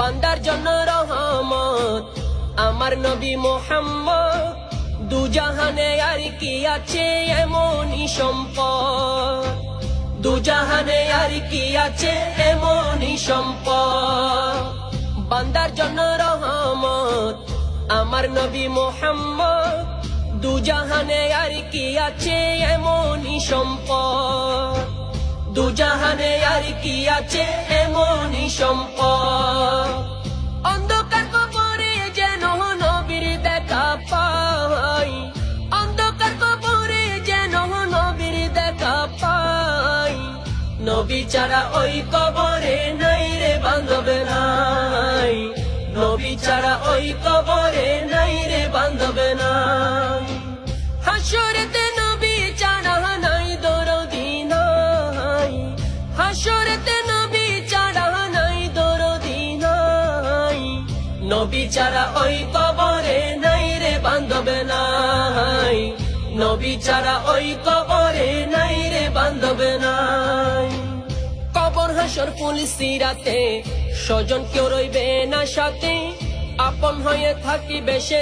বান্দার জন্য রহমত আমার নবী মুহাম্মদ। দুজাহানে আর কি আছে এমনই সম্পদ, দুজাহানে আর কি আছে এমনই সম্পদ। বান্দার জন্য রহমত আমার নবী মুহাম্মদ। দুজাহানে আর কি আছে এমনই সম্পদ, দুজাহানে আর কি আছে এমনই সম্পদ। অন্ধকার কবরে যেন নবীর দেখা পাই, অন্ধকার কবরে যেন নবীর দেখা পাই। নবী ছাড়া ওই কবরে নাই রে বান্ধব নাই, নবী ছাড়া ওই কবরে নাই রে বান্ধব নাই। হাসরেতে নবী ছাড়া নাই দরদি নাই, হাসরেতে নবী ছাড়া নাই দরদি নাই। নবী ছাড়া ওই কবরে নাই রে বান্ধব নাই, নবী ছাড়া ওই কবরে নাই রে বান্ধব নাই। কবর হাসর পুলিশ সিরাতে স্বজন কেউ রইবে না সাথে, আপন হয়ে থাকিবে সে।